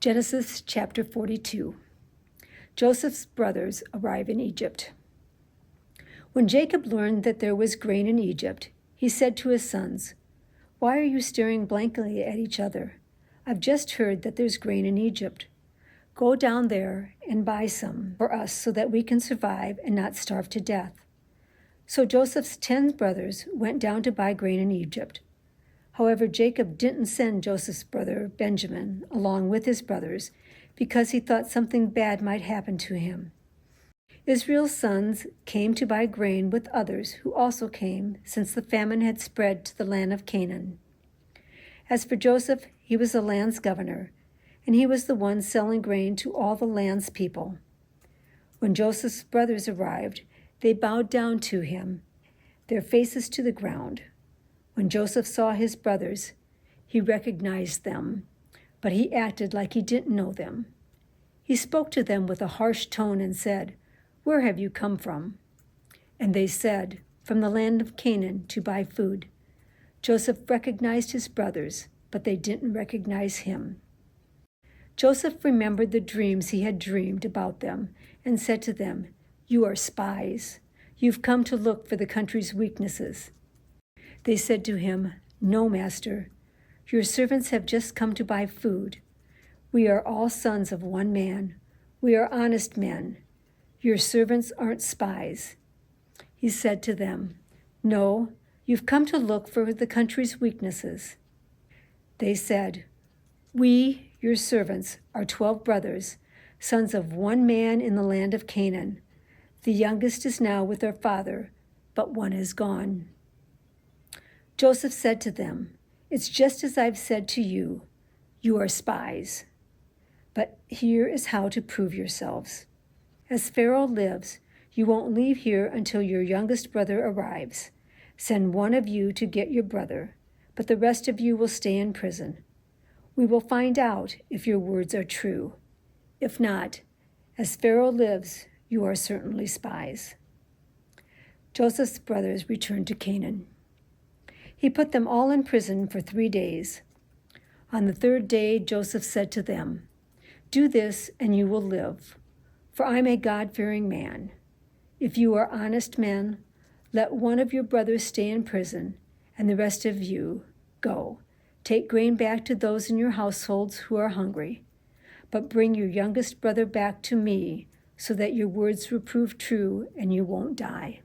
Genesis chapter 42. Joseph's brothers arrive in Egypt. When Jacob learned that there was grain in Egypt, he said to his sons, "Why are you staring blankly at each other? I've just heard that there's grain in Egypt. Go down there and buy some for us so that we can survive and not starve to death." So Joseph's 10 brothers went down to buy grain in Egypt. However, Jacob didn't send Joseph's brother Benjamin along with his brothers because he thought something bad might happen to him. Israel's sons came to buy grain with others who also came, since the famine had spread to the land of Canaan. As for Joseph, he was the land's governor, and he was the one selling grain to all the land's people. When Joseph's brothers arrived, they bowed down to him, their faces to the ground. When Joseph saw his brothers, he recognized them, but he acted like he didn't know them. He spoke to them with a harsh tone and said, "Where have you come from?" And they said, "From the land of Canaan to buy food." Joseph recognized his brothers, but they didn't recognize him. Joseph remembered the dreams he had dreamed about them and said to them, "You are spies. You've come to look for the country's weaknesses." They said to him, "No, master. Your servants have just come to buy food. We are all sons of one man. We are honest men. Your servants aren't spies." He said to them, "No, you've come to look for the country's weaknesses." They said, "We, your servants, are 12 brothers, sons of one man in the land of Canaan. The youngest is now with our father, but one is gone." Joseph said to them, "It's just as I've said to you. You are spies. But here is how to prove yourselves. As Pharaoh lives, you won't leave here until your youngest brother arrives. Send one of you to get your brother, but the rest of you will stay in prison. We will find out if your words are true. If not, as Pharaoh lives, you are certainly spies." Joseph's brothers returned to Canaan. He put them all in prison for 3 days. On the 3rd day, Joseph said to them, "Do this and you will live, for I'm a God-fearing man. If you are honest men, let one of your brothers stay in prison, and the rest of you go. Take grain back to those in your households who are hungry. But bring your youngest brother back to me, so that your words will prove true and you won't die."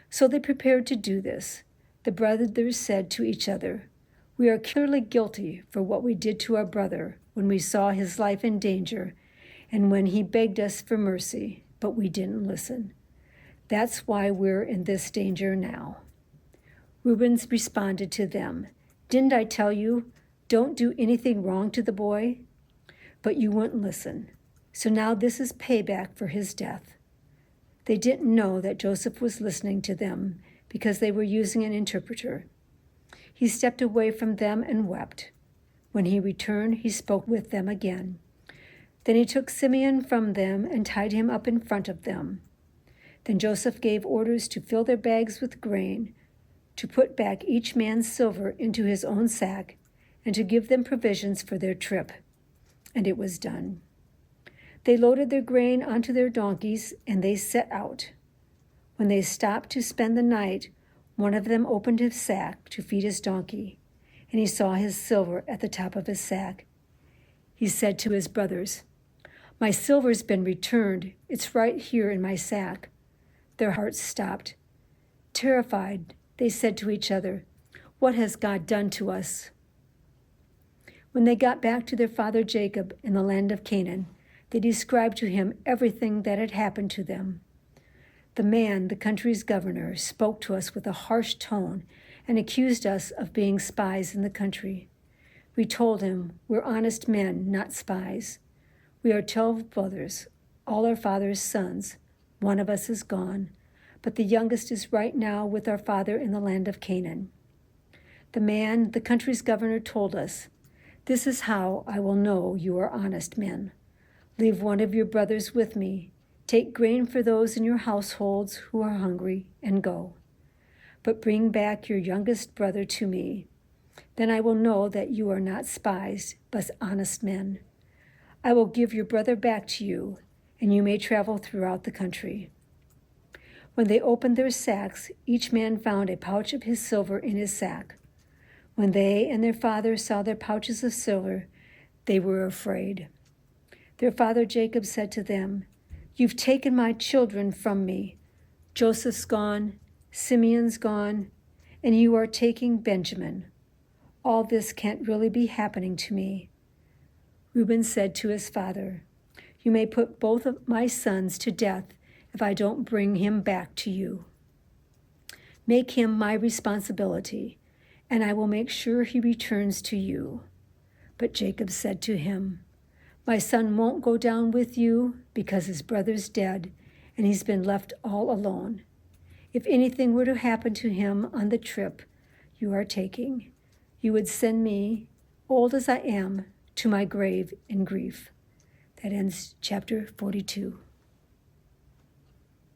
So they prepared to do this. The brothers said to each other, "We are clearly guilty for what we did to our brother when we saw his life in danger and when he begged us for mercy, but we didn't listen. That's why we're in this danger now." Reuben responded to them, "Didn't I tell you, don't do anything wrong to the boy? But you wouldn't listen. So now this is payback for his death." They didn't know that Joseph was listening to them because they were using an interpreter. He stepped away from them and wept. When he returned, he spoke with them again. Then he took Simeon from them and tied him up in front of them. Then Joseph gave orders to fill their bags with grain, to put back each man's silver into his own sack, and to give them provisions for their trip. And it was done. They loaded their grain onto their donkeys, and they set out. When they stopped to spend the night, one of them opened his sack to feed his donkey, and he saw his silver at the top of his sack. He said to his brothers, "My silver's been returned. It's right here in my sack." Their hearts stopped. Terrified, they said to each other, "What has God done to us?" When they got back to their father Jacob in the land of Canaan, they described to him everything that had happened to them. The man, the country's governor, spoke to us with a harsh tone and accused us of being spies in the country. We told him, "We're honest men, not spies. We are 12 brothers, all our father's sons. One of us is gone, but the youngest is right now with our father in the land of Canaan." The man, the country's governor, told us, "This is how I will know you are honest men. Leave one of your brothers with me. Take grain for those in your households who are hungry, and go. But bring back your youngest brother to me. Then I will know that you are not spies, but honest men. I will give your brother back to you, and you may travel throughout the country." When they opened their sacks, each man found a pouch of his silver in his sack. When they and their father saw their pouches of silver, they were afraid. Their father Jacob said to them, "You've taken my children from me. Joseph's gone, Simeon's gone, and you are taking Benjamin. All this can't really be happening to me." Reuben said to his father, "You may put both of my sons to death if I don't bring him back to you. Make him my responsibility, and I will make sure he returns to you." But Jacob said to him, "My son won't go down with you because his brother's dead and he's been left all alone. If anything were to happen to him on the trip you are taking, you would send me, old as I am, to my grave in grief." That ends chapter 42.